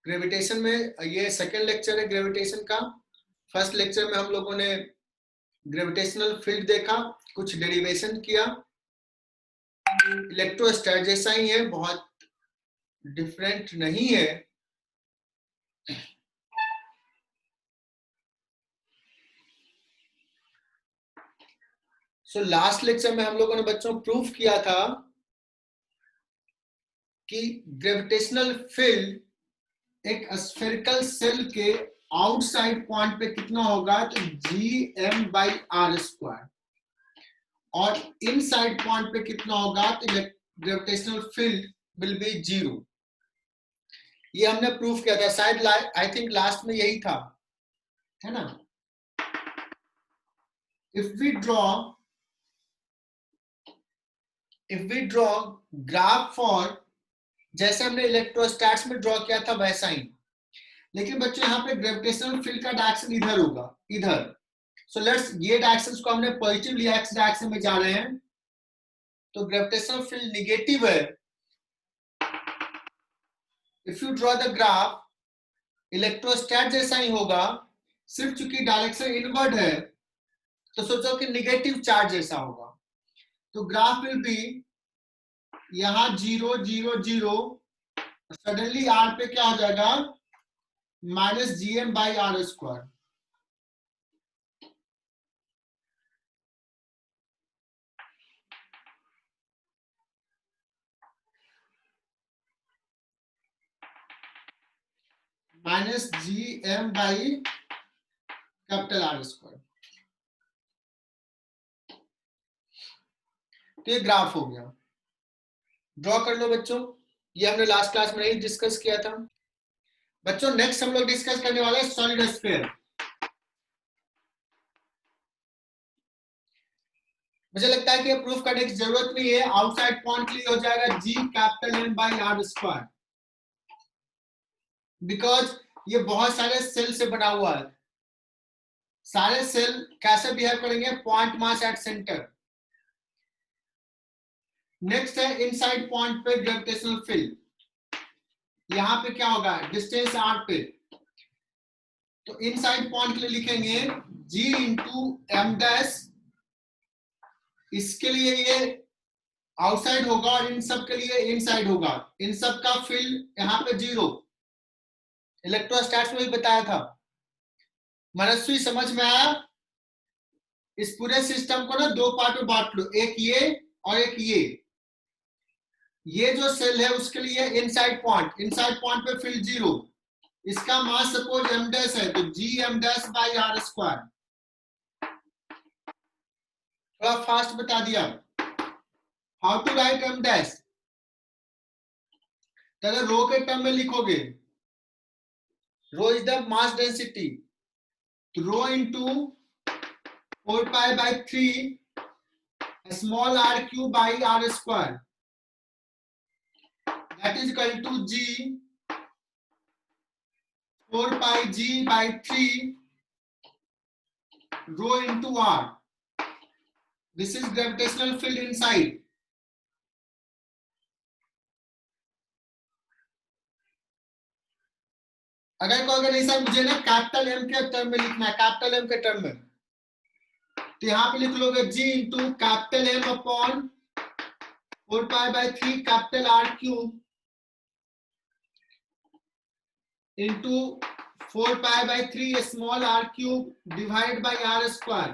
Gravitation में ये second lecture है ग्रेविटेशन का। फर्स्ट लेक्चर में हम लोगों ने ग्रेविटेशनल फील्ड देखा, कुछ डेरिवेशन किया। इलेक्ट्रोस्टैट जैसा ही है, बहुत डिफरेंट नहीं है। सो लास्ट लेक्चर में हम लोगों ने बच्चों प्रूफ किया था कि ग्रेविटेशनल फील्ड एक स्फेरिकल सेल के आउटसाइड पॉइंट पे कितना होगा, तो Gm/r², और इनसाइड पॉइंट पे कितना होगा, तो ग्रेविटेशनल फील्ड विल बी 0। ये हमने प्रूफ किया था, शायद आई थिंक लास्ट में यही था, है ना। If we draw graph for, जैसे हमने इलेक्ट्रोस्टैट्स में ड्रॉ किया था वैसा ही, लेकिन बच्चों यहाँ पे ग्रेविटेशनल फील्ड का डायरेक्शन इधर होगा, इधर। सो लेट्स, ये डायरेक्शंस को हमने पॉजिटिव लिया, एक्स डायरेक्शन में जा रहे हैं, तो ग्रेविटेशनल फील्ड निगेटिव है। If you draw the graph, electrostat जैसा ही होगा, सिर्फ चूंकि डायरेक्शन इनवर्ड है तो सोचो कि निगेटिव चार्ज जैसा होगा। तो ग्राफ विल बी यहाँ 0 0 0, सडनली आर पे क्या हो जाएगा, -Gm/r²। -Gm/R²। तो ये ग्राफ हो गया, ड्रॉ कर लो बच्चों। ये हमने लास्ट क्लास में नहीं डिस्कस किया था बच्चों। नेक्स्ट हम लोग डिस्कस करने वाले हैं सॉलिड स्फीयर। मुझे लगता है कि ये प्रूफ करने की जरूरत नहीं है, आउटसाइड पॉइंट के लिए हो जाएगा Gm/r², बिकॉज ये बहुत सारे सेल से बना हुआ है। सारे सेल कैसे बिहेव करेंगे, point mass at centre. Next है इनसाइड पॉइंट पे ग्रेविटेशनल फील्ड, यहां पे क्या होगा, डिस्टेंस r पे, तो इनसाइड पॉइंट के लिए लिखेंगे G/m', इसके लिए ये आउटसाइड होगा और इन सब के लिए इनसाइड होगा। इन सब का फील्ड यहाँ पे 0, इलेक्ट्रोस्टैट्स में भी बताया था। मनस्वी समझ में आया? इस पूरे सिस्टम को ना दो पार्ट में बांट लो, एक ये और एक ये जो सेल है उसके लिए इनसाइड पॉइंट पे फील्ड 0, इसका मास सपोज m' है तो Gm'/r²। थोड़ा फास्ट बता दिया, हाउ टू राइट m'। तो अगर रो के टर्म में लिखोगे, रो इज द मास डेंसिटी, तो rho into 4π/3 small r³ that is equal to G 4πg/3 rho into r. This is gravitational field inside. अगर कोई नहीं सर मुझे ना कैपिटल M के टर्म में लिखना है, कैपिटल M के टर्म में, तो यहाँ पे लिख लोगे G into capital M upon 4π/3 capital R³ into 4π/3 small r³ divide by r²।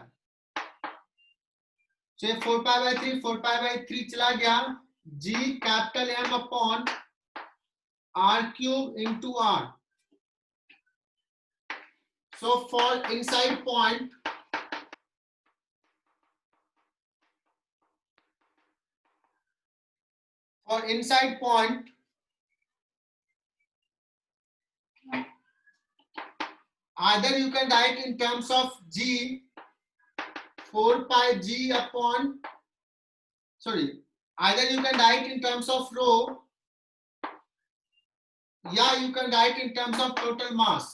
चलिए 4π/3 चला गया, G capital M upon r³ into r। So for inside point, either you can write in terms of G 4πg upon, either you can write in terms of rho, yeah, you can write in terms of total mass.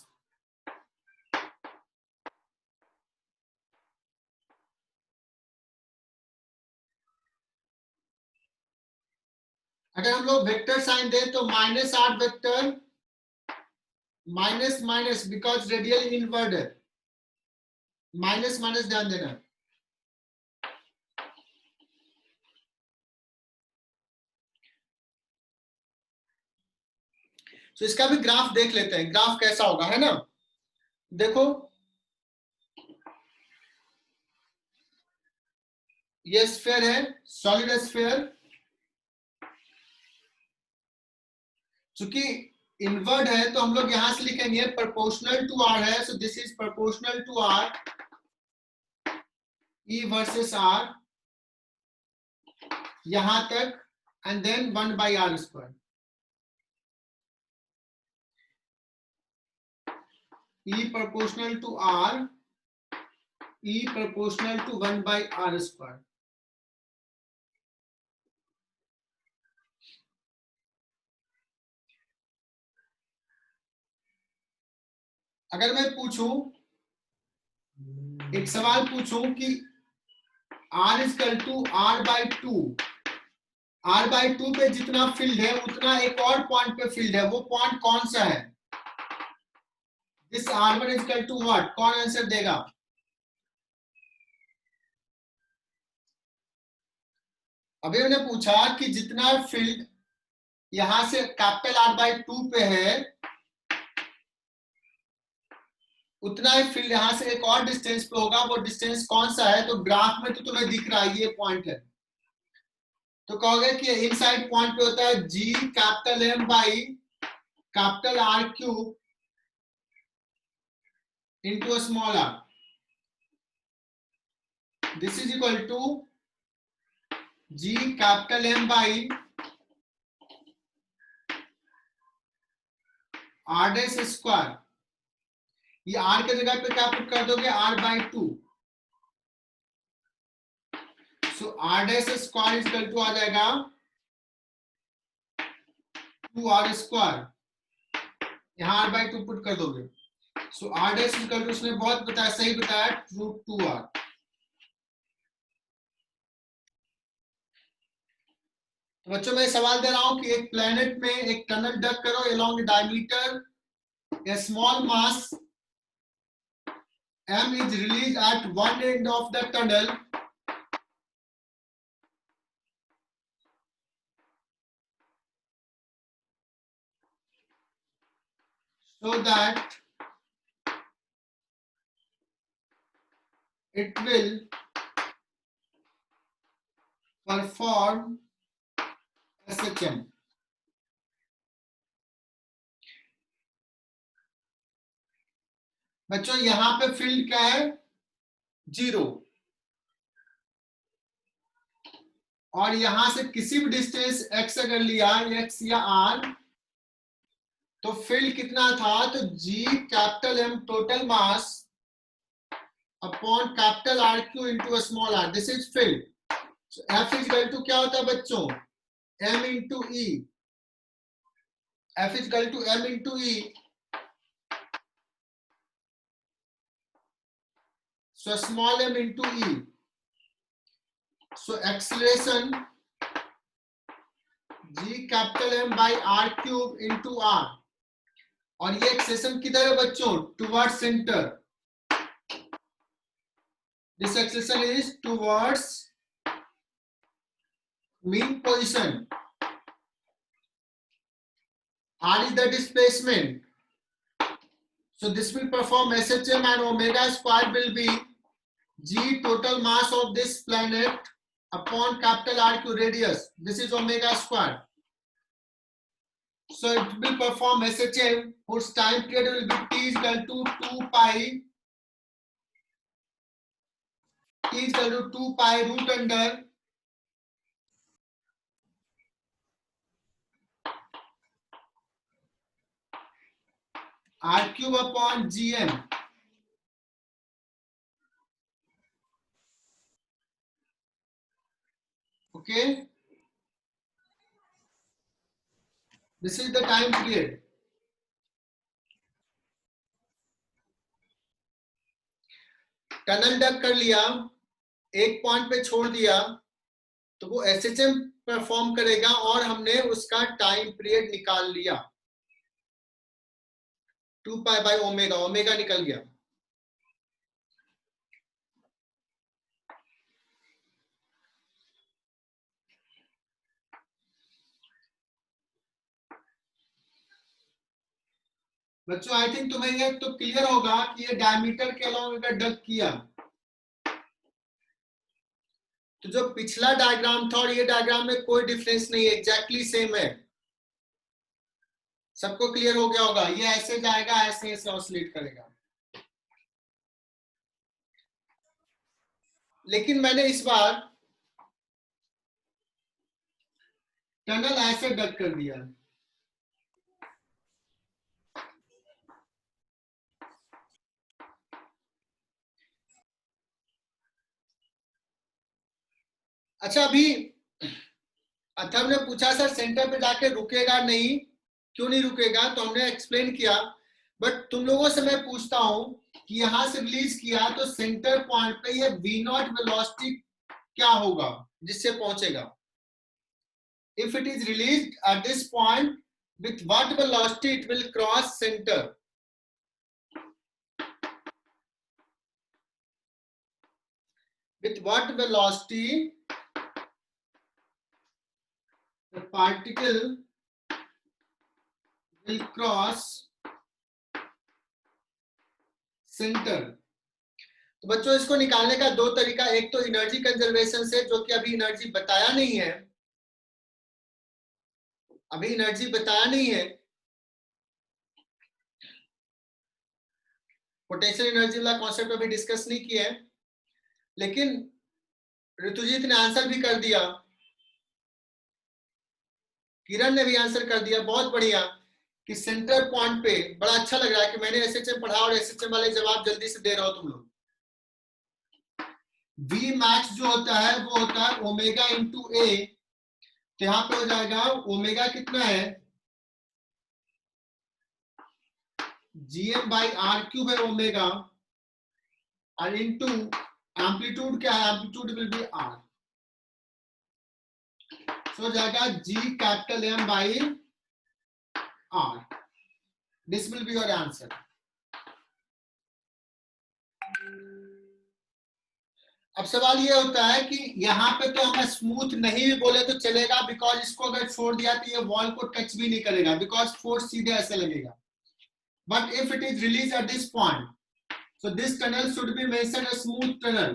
अगर हम लोग vector sign दें तो -8 vector minus minus because radial inward है, minus minus ध्यान देना। तो इसका भी ग्राफ देख लेते हैं, ग्राफ कैसा होगा, है ना। देखो ये स्फीयर है, सॉलिड स्फीयर, चूंकि इनवर्ड है तो हम लोग यहां से लिखेंगे प्रोपोर्शनल टू आर है, so this is proportional to R, E versus R यहां तक, and then 1/r², E proportional to R, E proportional to 1/r²। अगर मैं पूछूं, एक सवाल पूछूं कि R equal to R/2, R/2 पे जितना फील्ड है उतना एक और पॉइंट पे फील्ड है, वो पॉइंट कौन सा है? This R1 equal to what? कौन आंसर देगा? अभी मैंने पूछा कि जितना फील्ड यहां से कैपिटल R/2 पे है उतना ही फील्ड यहां से एक और डिस्टेंस पे होगा, वो डिस्टेंस कौन सा है? तो ग्राफ में तो तुम्हें दिख रहा है ये पॉइंट है, तो कहोगे कि इनसाइड पॉइंट पे होता है G capital M by capital R cube into a small r. This is equal to G capital M by R dash square. ये R के जगह पे क्या पुट कर दोगे? R/2. So R dash square is equal to आ जाएगा 2r², यहाँ R/2 put कर दोगे। So R dash is equal to, उसने बहुत बताया, सही बताया, √2r। तो बच्चों मैं सवाल दे रहा हूं कि एक प्लेनेट में एक टनल डग करो along a diameter, a small mass M is released at one end of the tunnel so that it will perform SHM। बच्चों यहां पे फील्ड क्या है? 0, और यहां से किसी भी डिस्टेंस x अगर लिया, x या r, तो फील्ड कितना था? तो G capital M total mass upon capital R cube into small r, this is field. F is equal to क्या होता है बच्चों? M into E। F is equal to M into E, so small m into E, so acceleration G capital M by R cube into R, और ये acceleration किधर है बच्चों? Towards centre. This acceleration is towards mean position. R is the displacement. So this will perform SHM, and omega square will be G total mass of this planet upon capital R Q radius. This is omega square. So it will perform SHM, whose time period will be T is equal to 2 pi. T is equal to 2 pi root under R cube upon GM. Okay. This is the time period. Tunnel dug कर लिया, एक point पे छोड़ दिया, तो वो SHM perform करेगा और हमने उसका टाइम पीरियड निकाल लिया 2 पाई बाई ओमेगा, ओमेगा निकल गया। बच्चों आई थिंक तुम्हें ये तो क्लियर होगा कि ये डायमीटर के अलॉन्ग अगर डग किया तो जो पिछला डायग्राम था और ये डायग्राम में कोई डिफरेंस नहीं है, एग्जैक्टली सेम है। सबको क्लियर हो गया होगा, ये ऐसे जाएगा, ऐसे ऐसे ऑसिलेट करेगा। लेकिन मैंने इस बार टनल ऐसे डग कर दिया। अच्छा, अभी अथर्व ने पूछा सर सेंटर पे जाके रुकेगा नहीं, क्यों नहीं रुकेगा? तो हमने एक्सप्लेन किया, बट तुम लोगों से मैं पूछता हूं कि यहां से रिलीज किया तो सेंटर पॉइंट पे ये वी नॉट वेलोसिटी क्या होगा जिससे पहुंचेगा? If it is released at this point, with what velocity it will cross center? With what velocity the particle will cross center? तो बच्चों इसको निकालने का दो तरीका, एक तो एनर्जी कंजर्वेशन से, जो कि अभी एनर्जी बताया नहीं है, अभी एनर्जी बताया नहीं है, पोटेंशियल एनर्जी वाला कॉन्सेप्ट अभी डिस्कस नहीं किया है, लेकिन ऋतुजीत ने आंसर भी कर दिया, किरण ने भी आंसर कर दिया, बहुत बढ़िया। कि सेंटर पॉइंट पे, बड़ा अच्छा लग रहा है कि मैंने एसएचएम पढ़ा और एसएचएम वाले जवाब जल्दी से दे रहा हो तुम लोग। वी मैक्स जो होता है वो होता है ओमेगा इंटू ए, तो यहां पे हो जाएगा ओमेगा कितना है, जीएम बाई आर क्यूब है ओमेगा, और इंटू एम्पलीट्यूड क्या है, एम्पलीट्यूड विल बी आर, तो हो जाएगा G capital M by R. This will be your answer. अब सवाल ये होता है कि यहाँ पे तो हमें स्मूथ नहीं भी बोले तो चलेगा, बिकॉज इसको अगर छोड़ दिया तो ये वॉल को टच भी नहीं करेगा, बिकॉज फोर्स सीधे ऐसे लगेगा। But if it is release at this point, so this tunnel should be mentioned as smooth tunnel,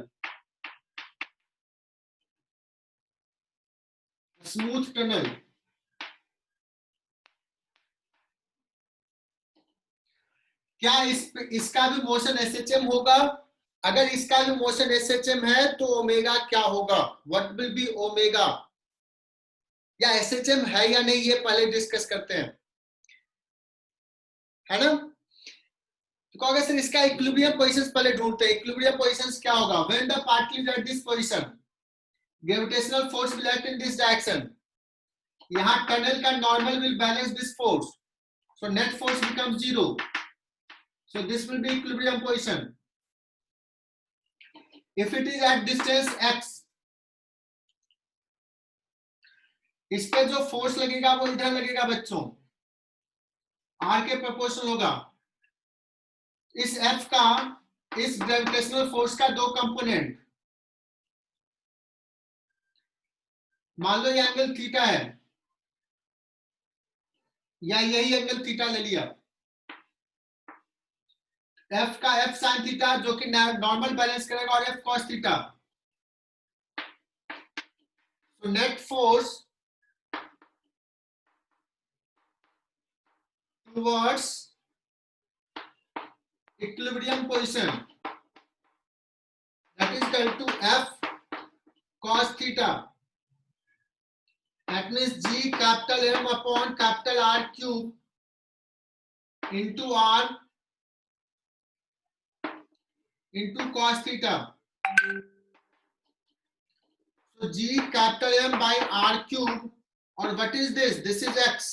smooth tunnel। क्या इसका भी मोशन एसएचएम होगा? अगर इसका भी मोशन एसएचएम है तो ओमेगा क्या होगा, व्हाट विल बी ओमेगा? या एसएचएम है या नहीं ये पहले डिस्कस करते हैं, है ना? तो कहोगे सर इसका इक्विलिब्रियम पोजीशंस पहले ढूंढते हैं। इक्विलिब्रियम पोजीशंस क्या होगा? When the particle is at this position, gravitational force will act in this direction, यहां टनल का normal will balance this force, so net force becomes zero, so this will be equilibrium position। if it is at distance x, इस पे जो force लगेगा वो इधर लगेगा बच्चों, r के प्रोपोर्शनल होगा। इस f का, इस ग्रेविटेशनल फोर्स का दो कंपोनेंट, मान लो ये एंगल थीटा है, या यही एंगल थीटा ले लिया, f का f sin थीटा जो कि नॉर्मल बैलेंस करेगा, और f cos थीटा। तो net force towards equilibrium position, that is equal to f cos theta, that means g capital M upon capital R cube into R into cos theta, so g capital M by R cube, और what is this? This is x,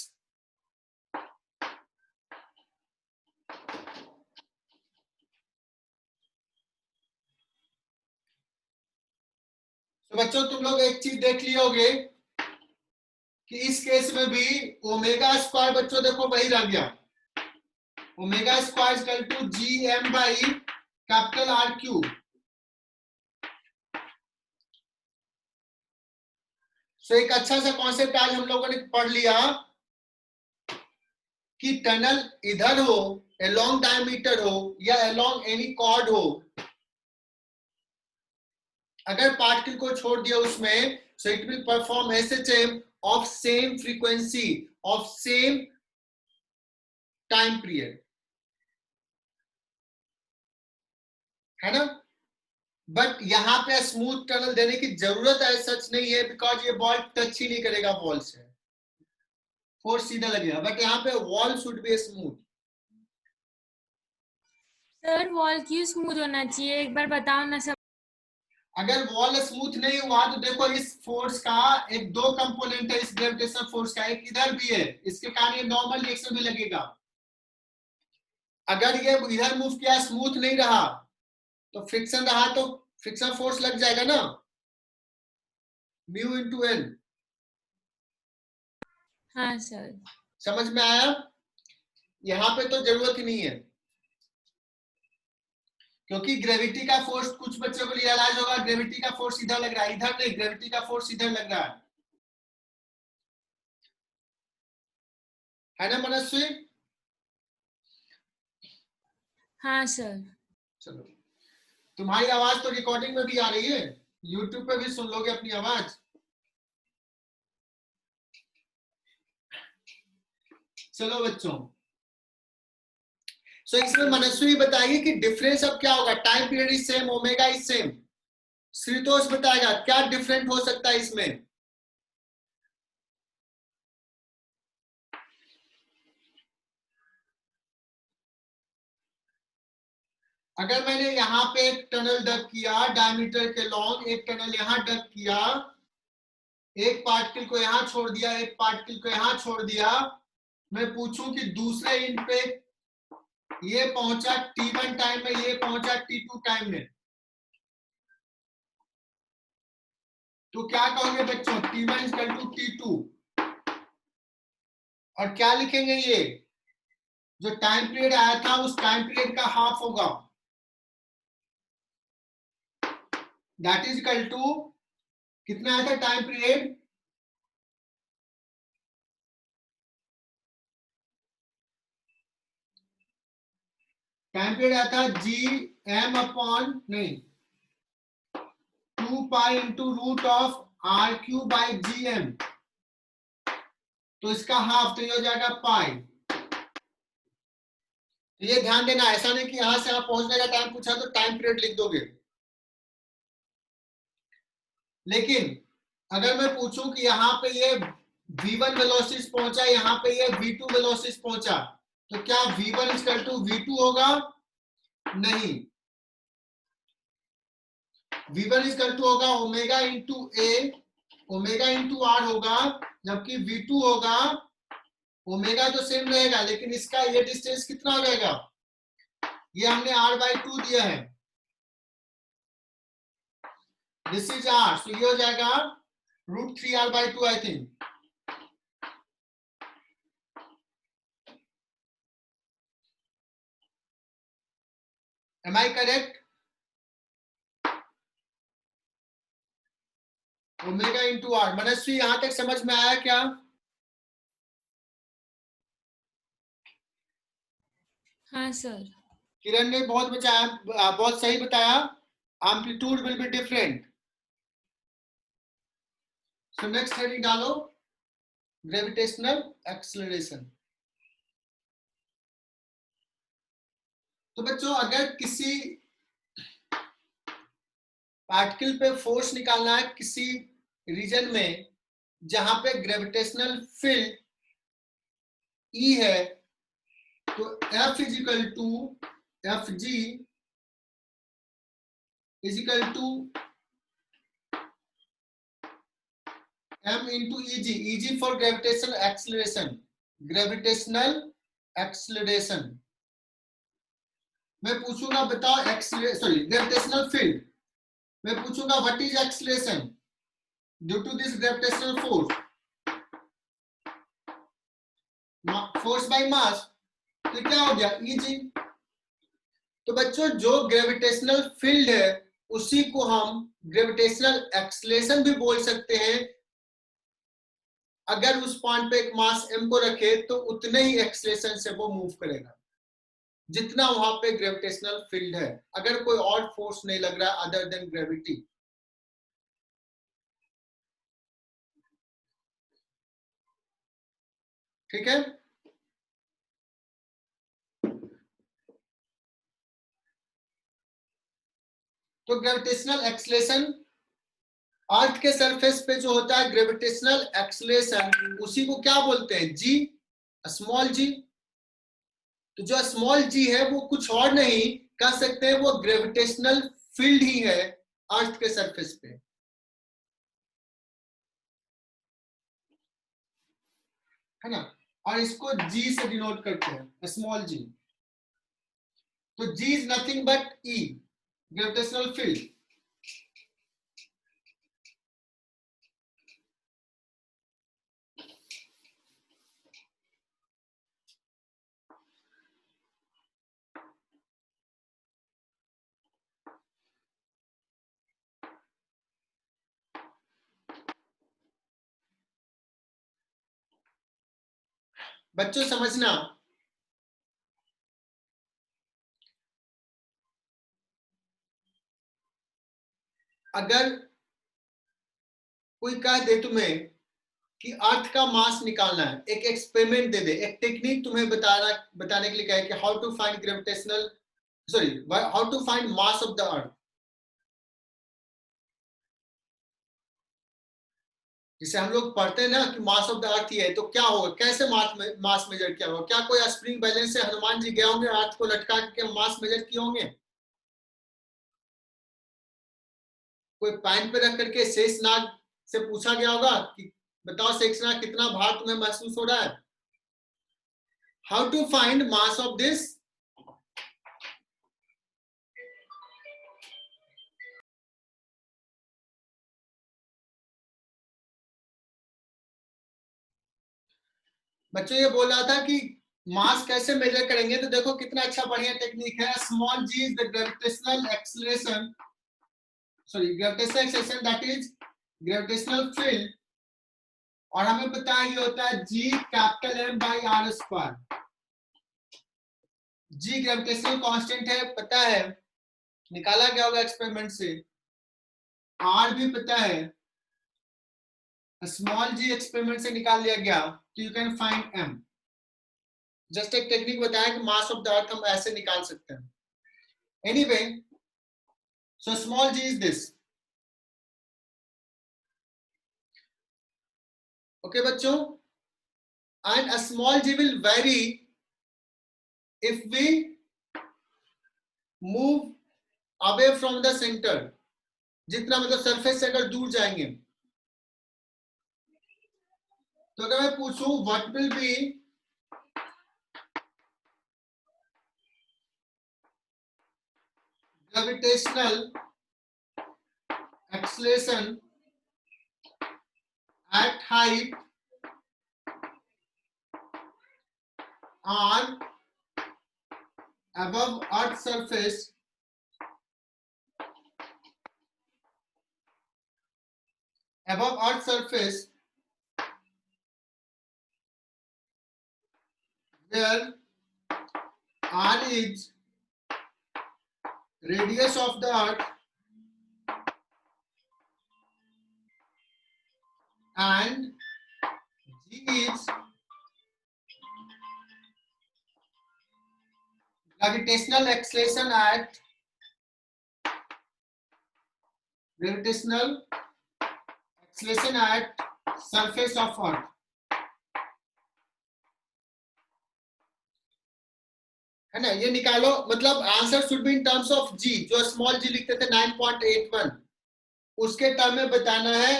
so बच्चों तुम लोग एक चीज देख लिए होगे कि इस केस में भी ओमेगा स्क्वायर बच्चों देखो वही रह गया, omega square equal to G M by capital R cube. So एक अच्छा सा कॉन्सेप्ट आज हम लोगों ने पढ़ लिया कि टनल इधर हो, अलोंग डायमीटर हो या अलोंग एनी कॉर्ड हो, अगर पार्टिकल को छोड़ दिया उसमें, so it will perform SHM of same frequency of same time period, है ना। बट यहाँ पे स्मूथ टनल देने की जरूरत है सच नहीं है, बिकॉज ये बॉल टच ही नहीं करेगा वॉल से, फोर्स सीधा लगेगा, बट यहाँ पे wall should be smooth. Sir wall क्यों स्मूथ होना चाहिए, एक बार बताओ ना सब। अगर वॉल स्मूथ नहीं हुआ तो देखो इस फोर्स का एक दो कंपोनेंट है, इस ग्रेविटेशनल फोर्स का, एक इधर भी है, इसके कारण ये नॉर्मल रिएक्शन भी लगेगा। अगर ये इधर मूव किया स्मूथ नहीं रहा तो फ्रिक्शन रहा तो फ्रिक्शन फोर्स लग जाएगा ना, म्यू इंटू एन। हाँ सर। समझ में आया। यहाँ पे तो जरूरत ही नहीं है, क्योंकि ग्रेविटी का फोर्स कुछ बच्चों को रियलाइज होगा, ग्रेविटी का फोर्स इधर लग रहा है, इधर नहीं, ग्रेविटी का फोर्स इधर लग रहा है ना मनस्वी। हाँ सर। चलो, तुम्हारी आवाज तो रिकॉर्डिंग में भी आ रही है, यूट्यूब पे भी सुन लोगे अपनी आवाज। चलो बच्चों, सो इसमें मनस्वी बताएगी कि डिफरेंस अब क्या होगा, time period is same, omega is same. Shritosh बताएगा क्या डिफरेंट हो सकता है इसमें। अगर मैंने यहाँ पे एक टनल डग किया डायमीटर के लॉन्ग, एक टनल यहाँ डग किया, एक पार्टिकल को यहाँ छोड़ दिया, एक पार्टिकल को यहाँ छोड़ दिया, मैं पूछूं कि दूसरे इंड पे ये पहुंचा T1 टाइम में, ये पहुंचा T2 टाइम में, तो क्या कहोगे बच्चों, T1 इक्वल टू T2, और क्या लिखेंगे, ये जो टाइम पीरियड आया था उस टाइम पीरियड का हाफ होगा, दैट इज इक्वल टू कितना आया था टाइम पीरियड, टाइम पीरियड आया था जी एम अपॉन नहीं 2 pi into root of R cube by G M, तो इसका हाफ तो ये हो जाएगा पाई। तो ये ध्यान देना, ऐसा नहीं कि यहां से आप पहुंचने का टाइम पूछा तो टाइम पीरियड लिख दोगे, लेकिन अगर मैं पूछूं कि यहाँ पे ये v1 वेलोसिटी पहुंचा, यहाँ पे ये v2 वेलोसिटी पहुंचा, तो क्या v1 इक्वल टू v2 होगा, नहीं, v1 इक्वल टू होगा omega into A, omega into R होगा, जबकि v2 होगा, ओमेगा तो सेम रहेगा लेकिन इसका ये डिस्टेंस कितना हो जाएगा, ये हमने r/2 दिया है, दिस इज r, सो ये हो जाएगा √3r/2 I think. Am I correct. Omega into R. Manasvi यहां तक समझ में आया क्या। हाँ सर। किरण ने बहुत बचाया, बहुत सही बताया, amplitude will be different. So next heading डालो, ग्रेविटेशनल एक्सेलरेशन। तो बच्चों अगर किसी पार्टिकल पे फोर्स निकालना है किसी रीजन में जहां पे ग्रेविटेशनल फील्ड ई है, तो F is equal to F G is equal to m into ईजी, ईजी for gravitational acceleration, gravitational acceleration. मैं पूछूंगा बताओ एक्सेलरेशन, सॉरी ग्रेविटेशनल फील्ड, मैं पूछूंगा what is acceleration, due to this gravitational force, force by mass, तो क्या हो गया Eg। तो बच्चों जो ग्रेविटेशनल फील्ड है उसी को हम ग्रेविटेशनल एक्सलेशन भी बोल सकते हैं। अगर उस पॉइंट पे एक मास m को रखे तो उतने ही एक्सलेशन से वो मूव करेगा जितना वहां पे ग्रेविटेशनल फील्ड है, अगर कोई और फोर्स नहीं लग रहा अदर देन ग्रेविटी। ठीक है, तो ग्रेविटेशनल एक्सलेशन अर्थ के सरफेस पे जो होता है ग्रेविटेशनल एक्सलेशन, उसी को क्या बोलते हैं जी, स्मॉल जी। तो जो स्मॉल जी है वो कुछ और नहीं कह सकते हैं, वो ग्रेविटेशनल फील्ड ही है अर्थ के सरफेस पे, है ना। और इसको जी से डिनोट करते हैं, स्मॉल जी। तो G is nothing but E, gravitational field. बच्चों समझना, अगर कोई कह दे तुम्हें कि अर्थ का मास निकालना है, एक एक्सपेरिमेंट दे दे, एक टेक्निक तुम्हें बताने के लिए कहे कि how to find gravitational, sorry, how to find mass of the earth, जिसे हम लोग पढ़ते हैं ना कि मास ऑफ द अर्थ ही है, तो क्या होगा, कैसे मास मेजर किया होगा? क्या कोई स्प्रिंग बैलेंस से हनुमान जी गए होंगे अर्थ को लटका के मास मेजर किए होंगे? कोई पैन पे रख करके शेषनाग से पूछा गया होगा कि बताओ शेषनाग कितना भार तुम्हें महसूस हो रहा है? How to find mass of this? बच्चों ये बोल रहा था कि मास कैसे मेजर करेंगे, तो देखो कितना अच्छा बढ़िया टेक्निक है। Small G is the gravitational acceleration, sorry gravitational acceleration that is gravitational field, और हमें पता है ये होता है G capital M by R square. G gravitational constant है, पता है, निकाला गया होगा एक्सपेरिमेंट से। आर भी पता है, स्मॉल जी एक्सपेरिमेंट से निकाल लिया गया, तो you can find M. Just एक टेक्निक बताया कि मास ऑफ द अर्थ हम ऐसे निकाल सकते हैं। Anyway, so small G is this. Okay बच्चों, and a small g will vary if we move away from the center, जितना मतलब सरफेस से अगर दूर जाएंगे। तो अगर मैं पूछूं what will B gravitational acceleration at height r above earth surface where r is radius of the earth and g is gravitational acceleration at surface of earth, है ना। ये निकालो, मतलब answer should be in terms of G, जो small जी लिखते थे 9.81, उसके term में बताना है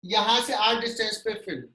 यहां से आर डिस्टेंस पे फील्ड।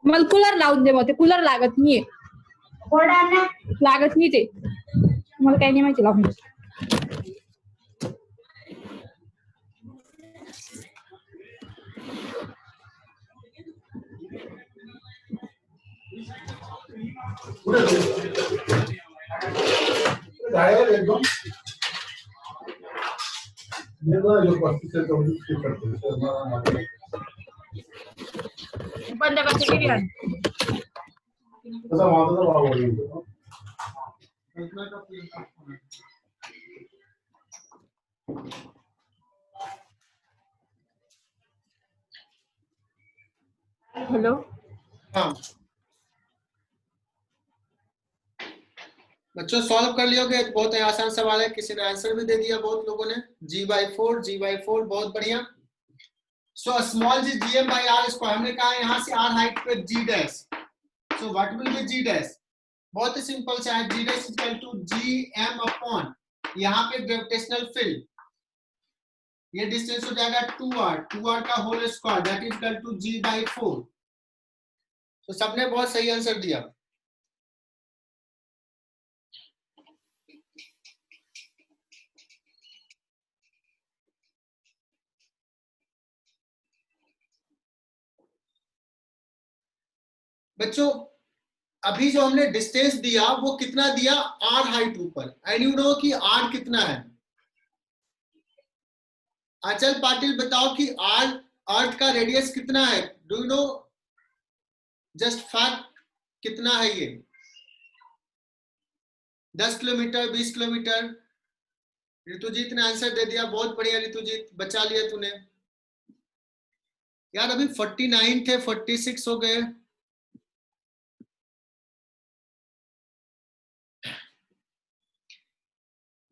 मला कूलर लावून दे, मग ते कूलर लागत नाहीये. लागत नाही ते, मला काही नाही माहिती लावून दे. बंद करते बिर्याणी. हेलो, हाँ बच्चों सॉल्व कर लियोगे, बहुत ही आसान सवाल है, किसी ने आंसर भी दे दिया, बहुत लोगों ने G/4 बहुत बढ़िया. सो स्मॉल जी GM/R², हमने कहा यहाँ से R हाइट पे G dash, so what will be G dash? बहुत ही सिंपल सा है, G dash equal to GM upon यहाँ पे ग्रेविटेशनल फील्ड, ये डिस्टेंस हो जाएगा 2R का whole square, that is equal to G/4. तो सबने बहुत सही आंसर दिया. बच्चों अभी जो हमने डिस्टेंस दिया वो कितना दिया? R हाइट ऊपर, एंड यू नो कि R कितना है? अचल पाटिल बताओ कि R अर्थ का रेडियस कितना है? Do you know just fact कितना है ये? 10 किलोमीटर, 20 किलोमीटर? ऋतुजीत ने आंसर दे दिया, बहुत बढ़िया ऋतुजीत, बचा लिया तूने. यार अभी 49 थे, 46 हो गए.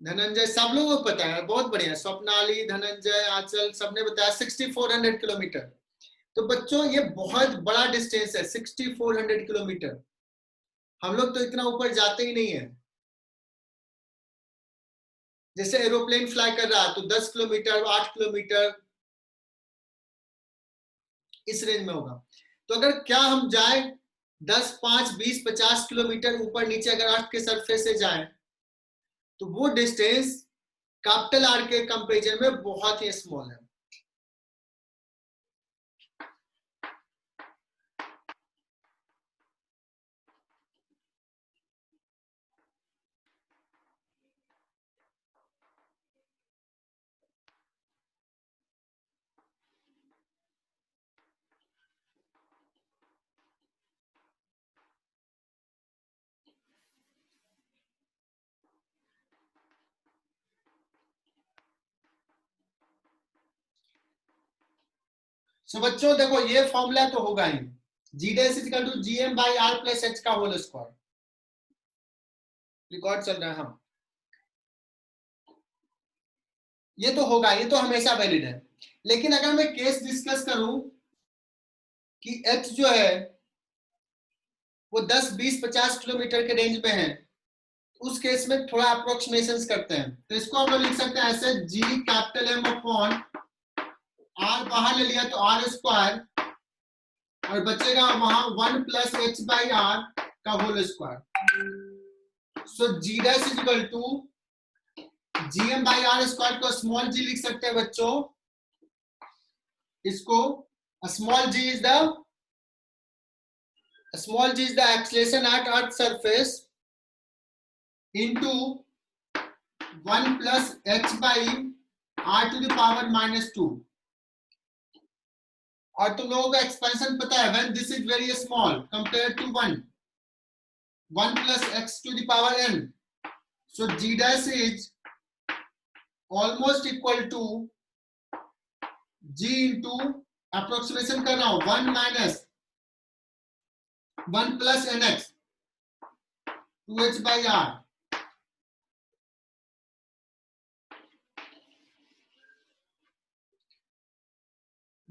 धनंजय, सब लोगों को पता है, बहुत बढ़िया. स्वप्नाली, धनंजय, आंचल, सबने बताया 6400 किलोमीटर. तो बच्चों ये बहुत बड़ा डिस्टेंस है, 6400 किलोमीटर. हम लोग तो इतना ऊपर जाते ही नहीं है. जैसे एरोप्लेन फ्लाई कर रहा है तो 10 किलोमीटर, 8 किलोमीटर, इस रेंज में होगा. तो अगर क्या हम जाए 10, 5, 20, 50 किलोमीटर ऊपर नीचे अगर अर्थ के सरफेस से जाए तो वो डिस्टेंस कैपिटल आर के कंपेरिजन में बहुत ही स्मॉल है. सो बच्चों देखो ये फॉर्मूला तो होगा ही, G dash is equal to GM by R plus H का होल स्क्वायर। रिकॉर्ड चल रहा है, हाँ ये तो होगा, ये तो हमेशा वैलिड है। लेकिन अगर मैं केस डिस्कस करूं कि एच जो है वो 10, 20, 50 किलोमीटर के रेंज में है, उस केस में थोड़ा अप्रोक्सीमेशंस करते हैं। तो इसको हम लोग लिख सकते हैं ऐसे, जी कैपिटल एम अपॉन आर बाहर ले लिया तो आर स्क्वायर, और बचेगा वहां 1 प्लस एच बाई आर का whole square. So G dash is equal to G M by R square को स्मॉल जी लिख सकते हैं बच्चों, इसको small G is the acceleration at earth surface into 1 plus h by r to the power -2। और तुम लोगों को एक्सपेंशन पता है, when this is very small compared to 1 plus x to the power n, so g dash is almost equal to g into approximation कर रहा हूं 1 minus 1 plus nx 2h by r।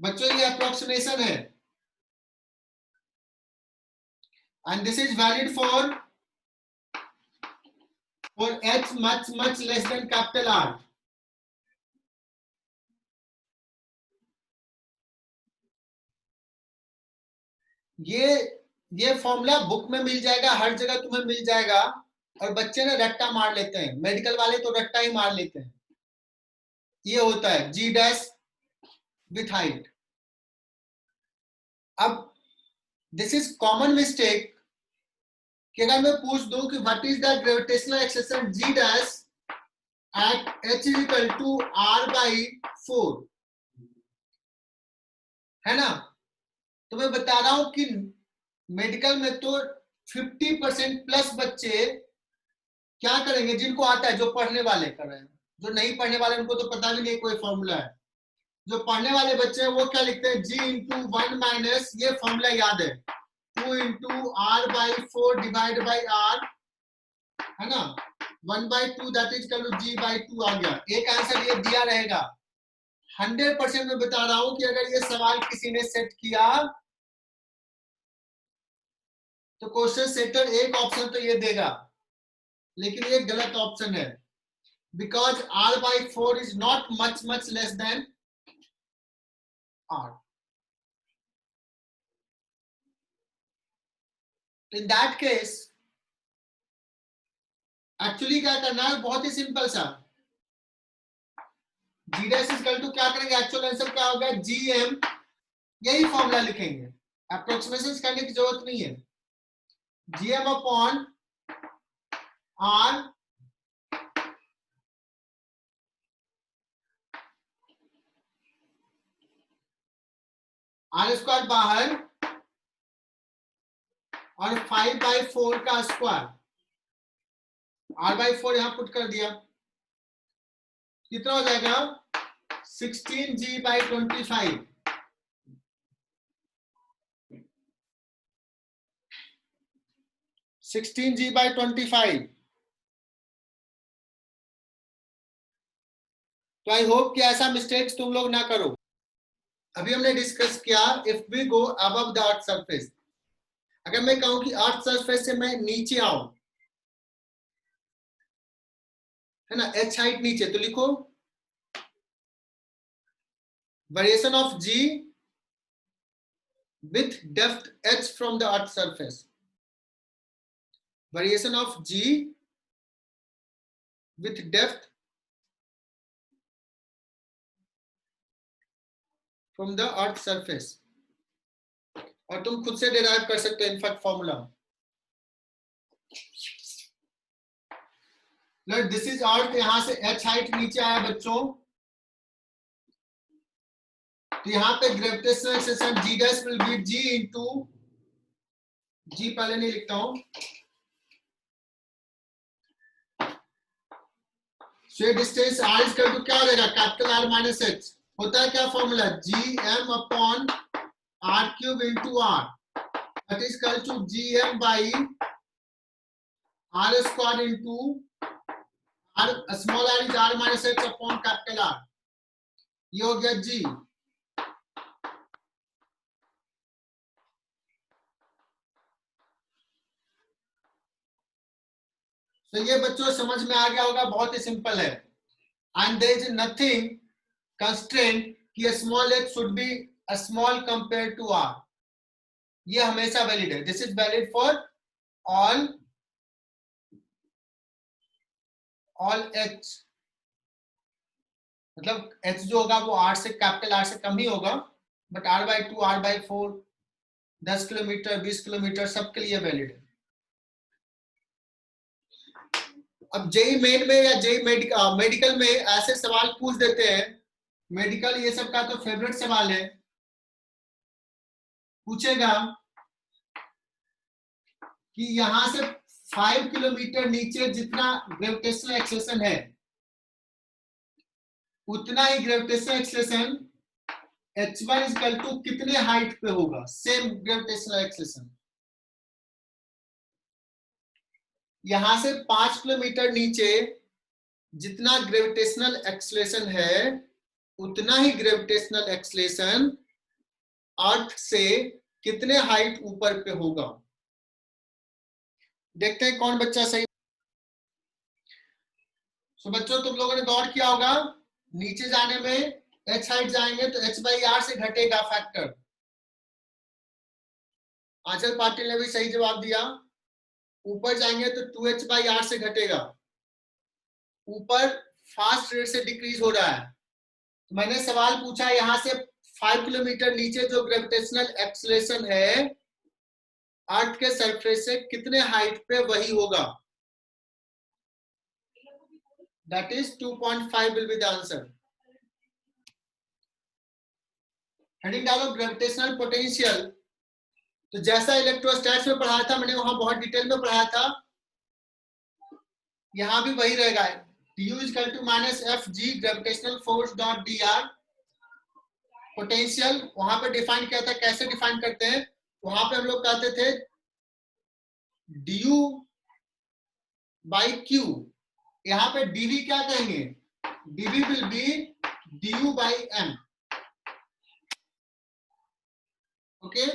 बच्चों ये अप्रोक्सीमेशन है, and this is valid for h much less than capital R। ये formula book में मिल जाएगा, हर जगह तुम्हें मिल जाएगा, और बच्चे ना रट्टा मार लेते हैं, मेडिकल वाले तो रट्टा ही मार लेते हैं। ये होता है जी डैश विथ हाइट। अब दिस इज कॉमन मिस्टेक कि अगर मैं पूछ दूं कि what is the gravitational acceleration G dash at H is equal to R by 4, है ना, तो मैं बता रहा हूं कि मेडिकल में तो 50% प्लस बच्चे क्या करेंगे, जिनको आता है, जो पढ़ने वाले कर रहे हैं, जो नहीं पढ़ने वाले उनको तो पता भी नहीं कोई फॉर्मूला है। जो पढ़ने वाले बच्चे हैं वो क्या लिखते हैं, जी इंटू 1 माइनस, ये फॉर्मूला याद है, 2 into R by 4 divide by R, है ना, 1/2 that is equal to G by 2 आ गया। एक आंसर ये दिया रहेगा। 100% मैं बता रहा हूं कि अगर ये सवाल किसी ने सेट किया तो क्वेश्चन सेटर एक ऑप्शन तो ये देगा, लेकिन ये गलत ऑप्शन है, because r/4 is not much less than r। In that case actually क्या करना है, बहुत ही सिंपल सा, जी डैश इज इक्वल टू क्या करेंगे, एक्चुअल आंसर क्या होगा, gm, यही फॉर्मूला लिखेंगे, अप्रोक्सीमेशन करने की जरूरत नहीं है, gm upon r r square बाहर और 5/4 का स्क्वायर, r/4 यहां पुट कर दिया, कितना हो जाएगा 16g/25, 16g/25। तो आई होप कि ऐसा मिस्टेक्स तुम लोग ना करो। अभी हमने डिस्कस किया if we go above the earth surface, अगर मैं कहूं कि अर्थ सरफेस से मैं नीचे आऊं, है ना, h हाइट नीचे, तो लिखो variation of g with depth h from the earth surface, variation of g with depth from the earth surface, और तुम खुद से डिराइव कर सकते हो in fact formula. This is earth, यहां से h हाइट नीचे आया बच्चों, तो यहाँ पे gravitational acceleration G dash will be g into, G पहले नहीं लिखता हूं, so distance r is equal to क्या हो जाएगा, कैपिटल R माइनस h, होता है क्या formula, gm upon r cube into r, that is equal to gm by r square into r, small r is r minus x upon capital R, ये हो गया g। तो ये बच्चों समझ में आ गया होगा, बहुत ही सिंपल है। And there is nothing constraint कि small h should be small compare to r, ये हमेशा वैलिड है। This is valid for all h, मतलब h जो होगा वो r से, कैपिटल R से कम ही होगा, but r/2 r/4 10 kilometre 20 kilometre सबके लिए वैलिड है। अब जेई मेन में या जेई मेडिकल में ऐसे सवाल पूछ देते हैं, मेडिकल ये सब का तो फेवरेट सवाल है, पूछेगा कि यहां से 5 किलोमीटर नीचे जितना ग्रेविटेशनल एक्सेलरेशन है उतना ही gravitational acceleration h1 is equal to कितने हाइट पे होगा, सेम ग्रेविटेशनल एक्सेलरेशन। यहां से 5 किलोमीटर नीचे जितना ग्रेविटेशनल एक्सेलरेशन है उतना ही ग्रेविटेशनल एक्सेलरेशन अर्थ से कितने हाइट ऊपर पे होगा। देखते हैं कौन बच्चा सही। तो बच्चों तुम लोगों ने गौर किया होगा, नीचे जाने में h हाइट जाएंगे तो h/r से घटेगा फैक्टर। आंचल पाटिल ने भी सही जवाब दिया। ऊपर जाएंगे तो 2h/r से घटेगा, ऊपर फास्ट रेट से डिक्रीज हो रहा है। तो मैंने सवाल पूछा यहां से 5 किलोमीटर नीचे जो ग्रेविटेशनल एक्सेलरेशन है अर्थ के सरफेस से कितने हाइट पे वही होगा, that is 2.5 will be the answer. Heading डालो ग्रेविटेशनल पोटेंशियल। तो जैसा इलेक्ट्रोस्टैटिक्स में पढ़ाया था, मैंने वहां बहुत डिटेल में पढ़ाया था, यहां भी वही रहेगा, du is equal to minus fg gravitational force dot dr। Potential वहां पे डिफाइन किया था, कैसे डिफाइन करते हैं, वहां पे हम लोग कहते थे du बाई q, यहाँ पे dv क्या कहेंगे, dv will be du by m। Okay,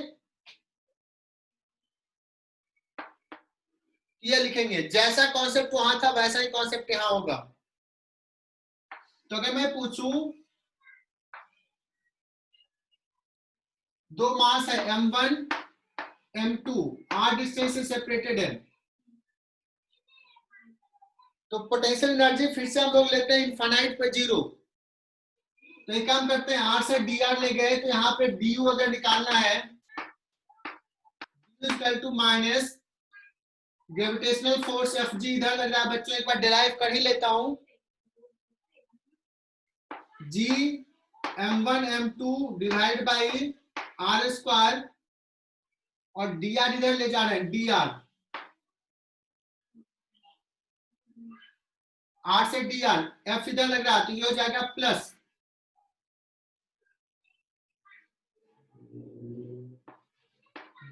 ये लिखेंगे, जैसा कॉन्सेप्ट वहां था वैसा ही कॉन्सेप्ट यहां होगा। तो अगर मैं पूछूं दो मास है m1 m2, r डिस्टेंस से सेपरेटेड है, तो पोटेंशियल एनर्जी फिर से हम लोग लेते हैं इनफाइनाइट पे 0। तो एक काम करते हैं, r से dr ले गए तो यहाँ पे du अगर निकालना है equal to minus gravitational force fg इधर लग रहा है बच्चों, एक बार डिराइव कर ही लेता हूं, g m1 m2 divide by r square, और dr इधर ले जा रहे हैं dr, r से dr, f इधर लग रहा है तो ये हो जाएगा प्लस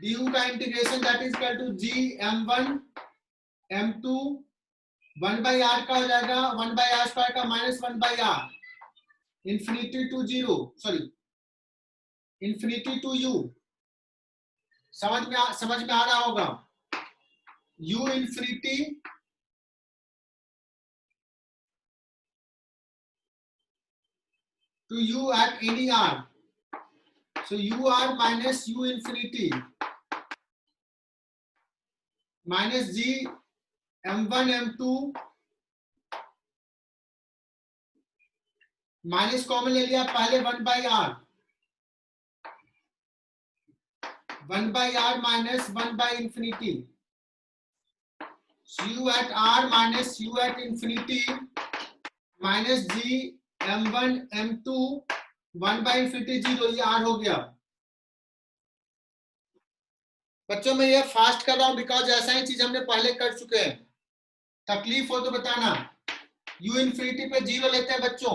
du का integration that is equal to g m1 m2 1 by r का हो जाएगा 1 बाई r स्क्वायर का minus 1 by r, infinity to 0, sorry infinity to u। समझ में आ रहा होगा, u infinity to u at any r, so ur minus u infinity minus g m1 m2 minus common ले लिया पहले 1 by r, 1 by r minus 1 by infinity, u at r minus u at infinity minus g m1 m2 1 by infinity 0, ये r हो गया। बच्चों में ये fast कर रहा हूं बिकॉज ऐसा ही चीज हमने पहले कर चुके हैं, तकलीफ हो तो बताना। u इंफिनिटी पे 0 लेते हैं बच्चों,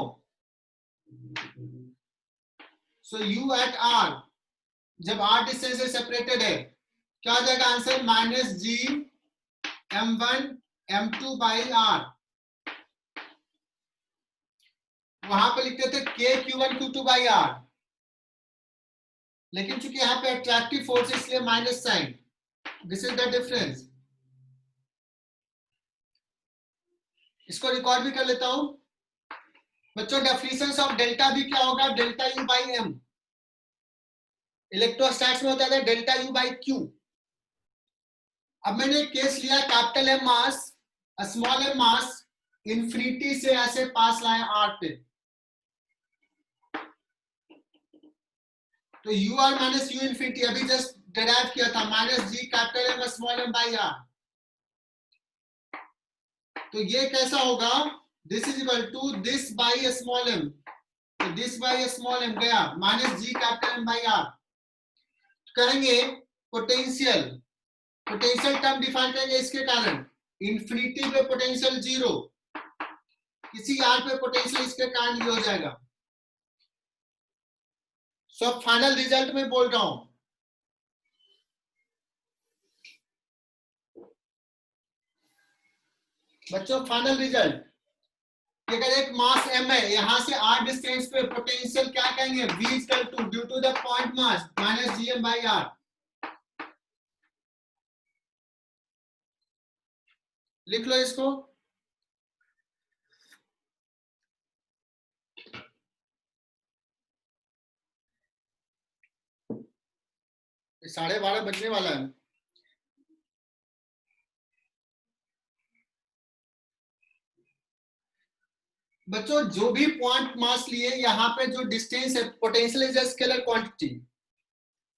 सो यू एट आर, जब आर डिस्टेंस से सेपरेटेड है, क्या हो जाएगा answer? Minus G m1 m2 by R. वहां पे लिखते थे k q1 q2 by are, लेकिन चूंकि यहाँ पे अट्रैक्टिव फोर्स है इसलिए minus sign. This is the difference. इसको रिकॉर्ड भी कर लेता हूं बच्चों। डेफिनेशन ऑफ डेल्टा भी क्या होगा? Delta U by M. Electrostatics में होता था डेल्टा यू बाई क्यू। अब मैंने केस लिया capital M mass, small M mass, infinity से ऐसे पास लाए आर पे, तो U R minus U infinity अभी जस्ट डिराइव किया था, minus G capital M small M by R. तो ये कैसा होगा? This is equal to this by small M, तो दिस बाई स्मॉल एम गया, minus G capital M by R. करेंगे पोटेंशियल, पोटेंशियल टर्म डिफाइन करेंगे इसके कारण। इंफिनिटी पे पोटेंशियल जीरो, किसी आर पे पोटेंशियल इसके कारण ये हो जाएगा। सो फाइनल रिजल्ट में बोल रहा हूं, बच्चों फाइनल रिजल्ट, अगर एक मास m है, यहां से r डिस्टेंस पे पोटेंशियल क्या कहेंगे? v equal to due to the point mass minus gm by r। लिख लो इसको। ये 12:30 बजने वाला है। बच्चों जो भी पॉइंट मास लिए, यहाँ पे जो डिस्टेंस है, potential is a scalar quantity,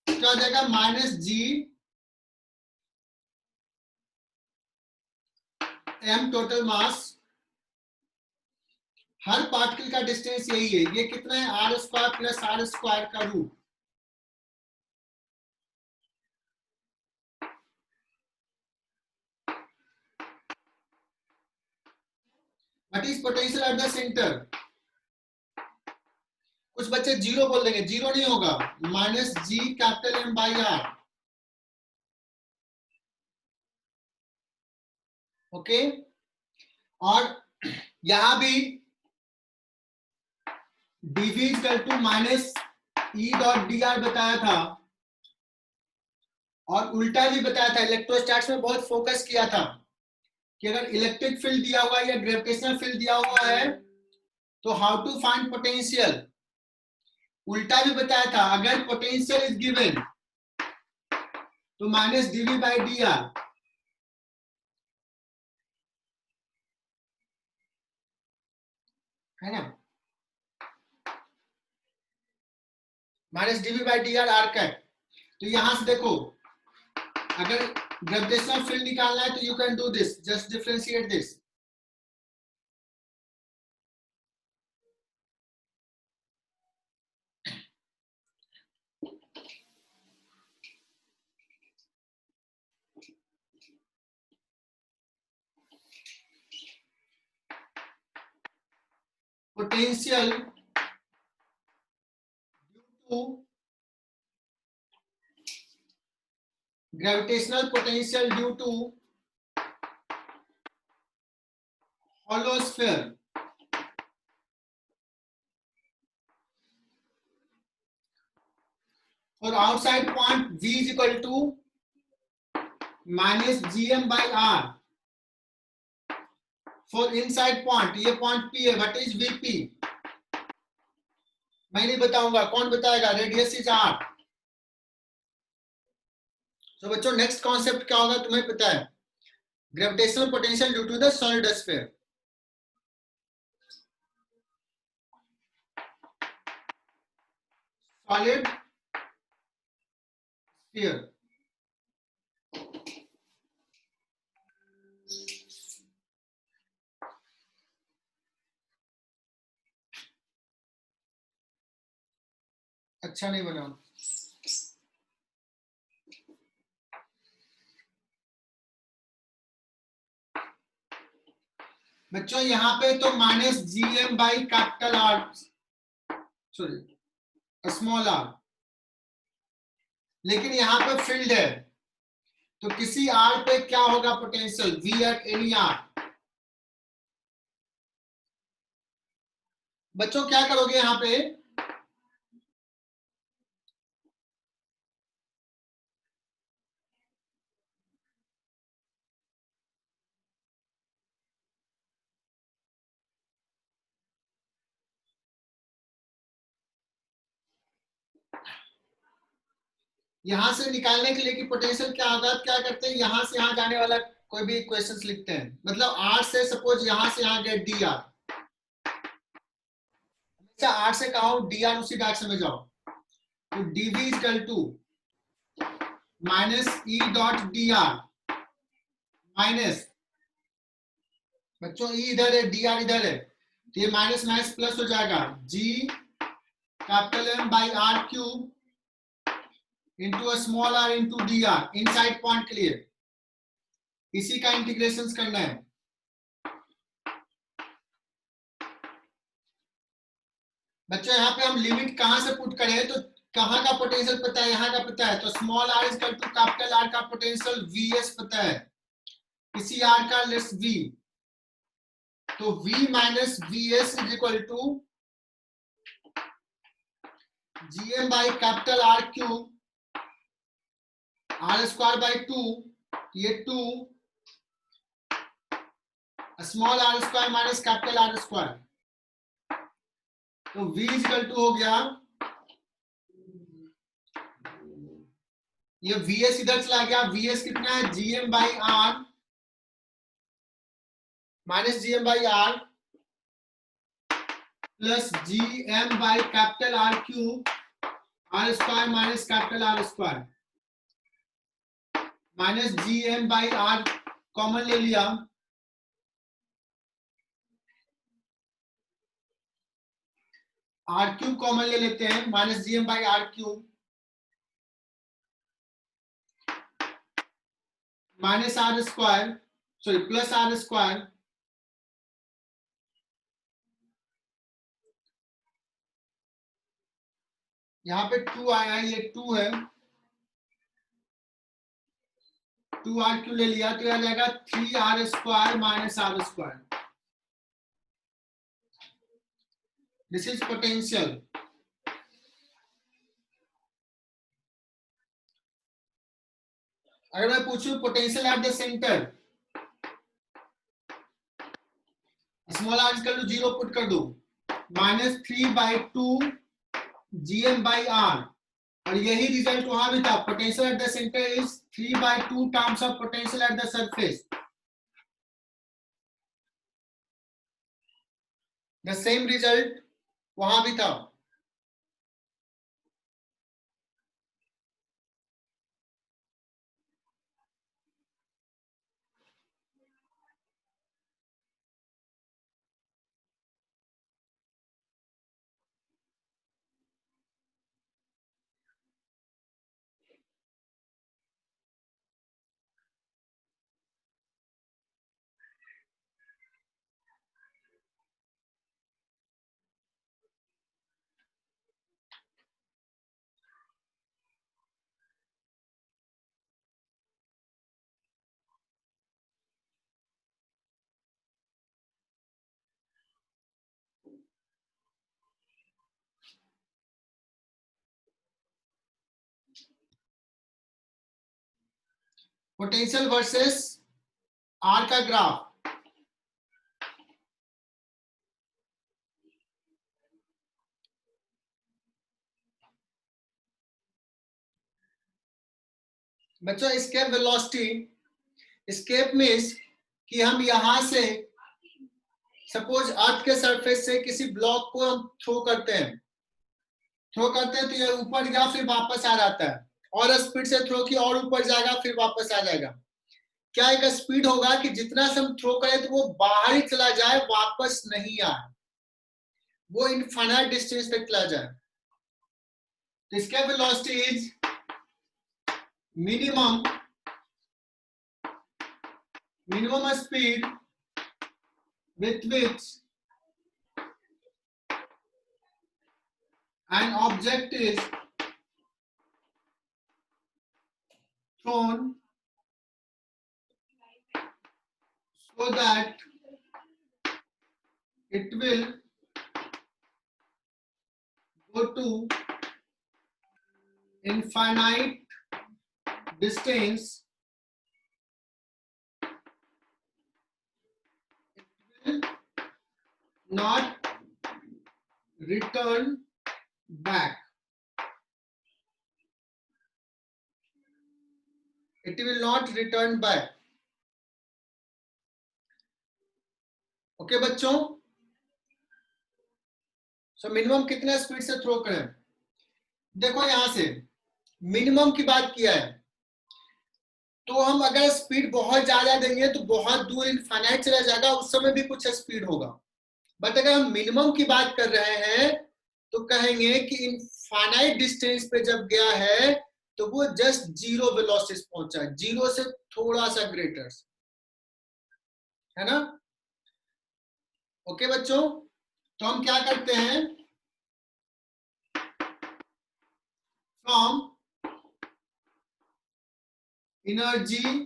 क्या हो जाएगा? Minus G m total mass. हर पार्टिकल का डिस्टेंस यही है, ये कितना है? R square plus R square का root. What is potential at the center? कुछ बच्चे जीरो बोल देंगे, जीरो नहीं होगा, minus G capital M by R. Okay, और यहां भी dv equal to minus E dot D R बताया था, और उल्टा भी बताया था। इलेक्ट्रोस्टैट्स में बहुत फोकस किया था कि अगर इलेक्ट्रिक फील्ड दिया हुआ है या ग्रेविटेशनल फील्ड दिया हुआ है तो हाउ टू फाइंड पोटेंशियल। उल्टा भी बताया था, अगर पोटेंशियल इज गिवन तो minus DV by D R, है ना? Minus DV by D R R cap. तो यहां से देखो, अगर ग्रेविटेशनल फील्ड निकालना है तो you can do this, just differentiate this. Potential due to gravitational potential due to hollow sphere, for outside point v is equal to minus gm by r, for inside point, ये point p है, what is vp? मैं नहीं बताऊंगा, कौन बताएगा? Radius is r। तो बच्चों next concept क्या होगा तुम्हें पता है? Gravitational potential due to the solid sphere. Solid sphere, अच्छा नहीं बना। बच्चों यहाँ पे तो minus G M by capital R, sorry small R, लेकिन यहां पे फील्ड है, तो किसी आर पे क्या होगा potential, V at any R. बच्चों क्या करोगे यहां पे, यहां से निकालने के लिए कि पोटेंशियल क्या होगा, क्या करते हैं, यहां से यहां जाने वाला कोई भी इक्वेशंस लिखते हैं। मतलब आर से सपोज यहां से यहां गए डी आर, अच्छा आर से कहा हूं डी आर, उसी डायरेक्शन में जाओ, तो DV equal to minus E dot D R minus, बच्चों ई इधर है डी आर इधर है, तो ये माइनस माइनस प्लस हो जाएगा, G capital M by R cube into small R into D R, inside point के लिए इसी का इंटीग्रेशन करना है। बच्चों यहाँ पे हम लिमिट कहां से पुट करें, तो कहां का पोटेंशियल पता है, यहाँ का पता है, तो small R equal to capital R का पोटेंशियल वी एस पता है, किसी आर का लेट्स वी, तो v minus V S is equal to G M by capital R cube R square by two, ये two small R square minus capital R square, तो v equal to हो गया, ये vs इधर चला गया, vs कितना है, gm by R minus gm by R plus gm by capital R cube R square minus capital R square, minus gm by R common ले लिया, आर क्यूब कॉमन ले लेते हैं, minus gm by R cube minus R square, sorry plus R square, यहां पे 2 आया है, ये 2 है, 2 आर क्यू ले लिया, तो आ जाएगा 3 R square minus R square, this is potential. अगर मैं पूछूं potential at the centre, small R equal to 0 put कर दो, माइनस 3/2 जीएम बाई आर, और यही रिजल्ट वहां भी था, potential at the centre is 3/2 times of potential at the surface, the same result वहां भी था। पोटेंशियल वर्सेस आर का ग्राफ, बच्चों एस्केप वेलोसिटी, एस्केप मींस कि हम यहां से सपोज अर्थ के सरफेस से किसी ब्लॉक को हम थ्रो करते हैं, तो ये ऊपर गया फिर वापस आ जाता है, और स्पीड से थ्रो किया और ऊपर जाएगा फिर वापस आ जाएगा। क्या एक स्पीड होगा कि जितना से हम थ्रो करें तो वो बाहर ही चला जाए, वापस नहीं आए, वो इनफाइनाइट डिस्टेंस पे चला जाए। तो इसका velocity is minimum speed with which an object is thrown so that it will go to infinite distance, it will not return back. It will not return back. Okay बच्चों, so minimum कितने speed से throw करें? देखो यहां से minimum की बात किया है, तो हम अगर स्पीड बहुत ज्यादा देंगे तो बहुत दूर इनफाइनाइट चला जाएगा, उस समय भी कुछ स्पीड होगा। बट अगर हम मिनिमम की बात कर रहे हैं तो कहेंगे कि इनफाइनाइट डिस्टेंस पे जब गया है तो वो जस्ट जीरो वेलोसिटी पहुंचा, जीरो से थोड़ा सा ग्रेटर, है ना? ओके बच्चों, तो हम क्या करते हैं, from energy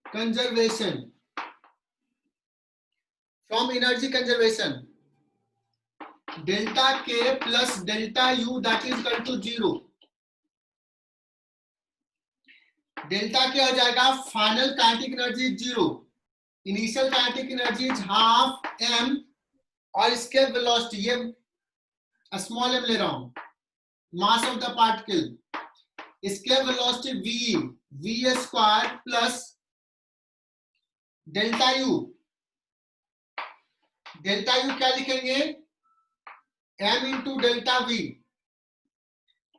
conservation, from energy conservation delta K plus delta U that is equal to zero. Delta क्या हो जाएगा, final kinetic energy zero, initial kinetic energy is half M, और इसके वेलोसिटी ये स्मॉल एम ले रहा हूं, मास ऑफ द पार्टिकल, इसके velocity V, V square plus delta U. Delta U क्या लिखेंगे, M into delta V,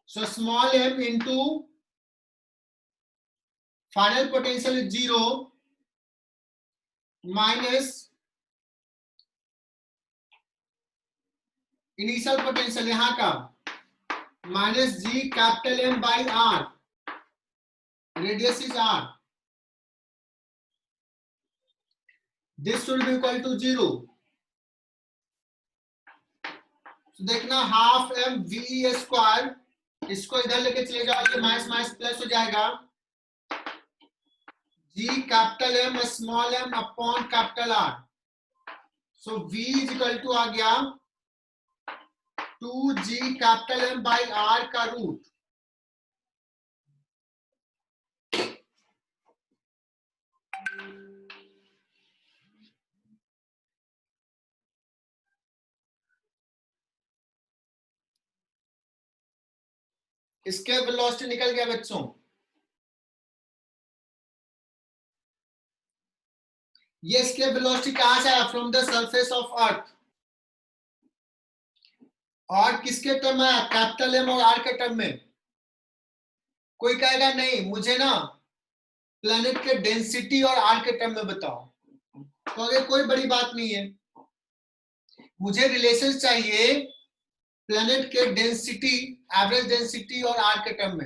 so small M into final potential is zero minus initial potential यहां का minus G capital M by R, radius is R, this should be equal to zero. देखना half M V square, इसको इधर लेके चले जाओ, ये minus minus plus हो जाएगा, G capital M small M upon capital R, so V is equal to आ गया 2g capital M by R का रूट। इसके वेलोसिटी निकल गया बच्चों, ये इसके वेलोसिटी कहां से आया, from the surface of earth, और किसके टर्म में आया, कैपिटल एम और आर के टर्म में। कोई कहेगा नहीं मुझे ना प्लैनेट के डेंसिटी और आर के टर्म में बताओ, तो अगर कोई बड़ी बात नहीं है, मुझे रिलेशन चाहिए प्लैनेट के डेंसिटी, एवरेज डेंसिटी और आर के टर्म में।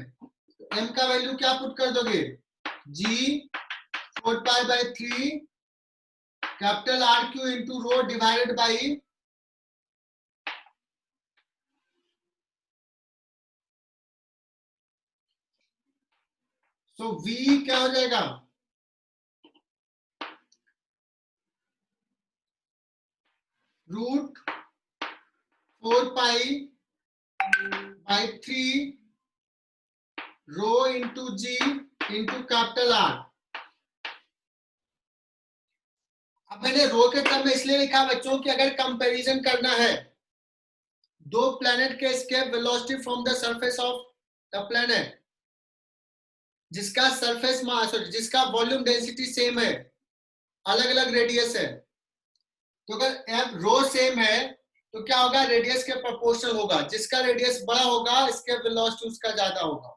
एम का वैल्यू क्या पुट कर दोगे, G 4π/3 capital R cube into rho divided by so V क्या हो जाएगा, root 4π/3 rho into G into capital R. अब मैंने रो के टर्म में इसलिए लिखा बच्चों कि अगर कंपैरिजन करना है दो प्लैनेट के escape velocity from the surface of the planet, जिसका सरफेस मास और जिसका वॉल्यूम डेंसिटी सेम है, अलग अलग रेडियस है, तो अगर रो सेम है तो क्या होगा, रेडियस के प्रोपोर्शनल होगा, जिसका रेडियस बड़ा होगा इसके वेलोसिटी उसका ज्यादा होगा।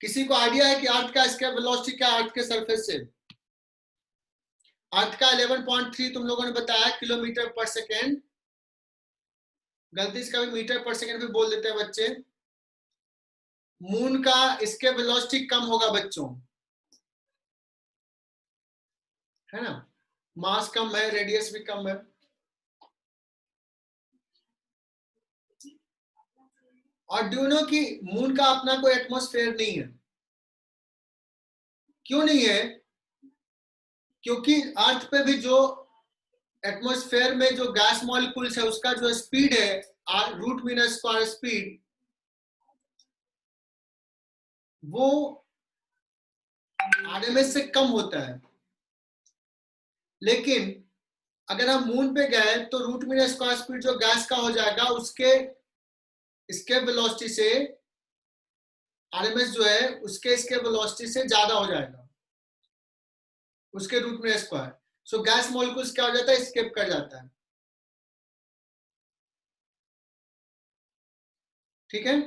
किसी को आइडिया है कि अर्थ का इसके वेलोसिटी क्या, अर्थ के सरफेस से? अर्थ का 11.3 तुम लोगों ने बताया किलोमीटर पर सेकेंड, गलती से कभी मीटर पर सेकेंड भी बोल देते हैं बच्चे। मून का इसके वेलोसिटी कम होगा बच्चों, है ना, मास कम है, रेडियस भी कम है। और डू नो कि मून का अपना कोई एटमॉस्फेयर नहीं है। क्यों नहीं है? क्योंकि अर्थ पे भी जो एटमॉस्फेयर में जो गैस मॉलिक्यूल्स है उसका जो स्पीड है रूट मीन स्क्वायर स्पीड, वो आरएमएस से कम होता है। लेकिन अगर हम मून पे गए तो रूट मीन स्क्वायर स्पीड जो गैस का हो जाएगा उसके इसके वेलोसिटी से आरएमएस जो है उसके इसके वेलोसिटी से ज्यादा हो जाएगा, उसके root mean square. So gas molecules क्या हो जाता है? स्किप कर जाता है। ठीक है,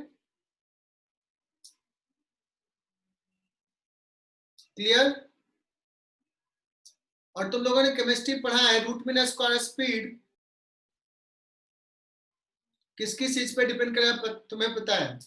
क्लियर? और तुम लोगों ने केमिस्ट्री पढ़ा है रूट मीन स्क्वायर स्पीड किस किस चीज पे डिपेंड करे तुम्हें पता है?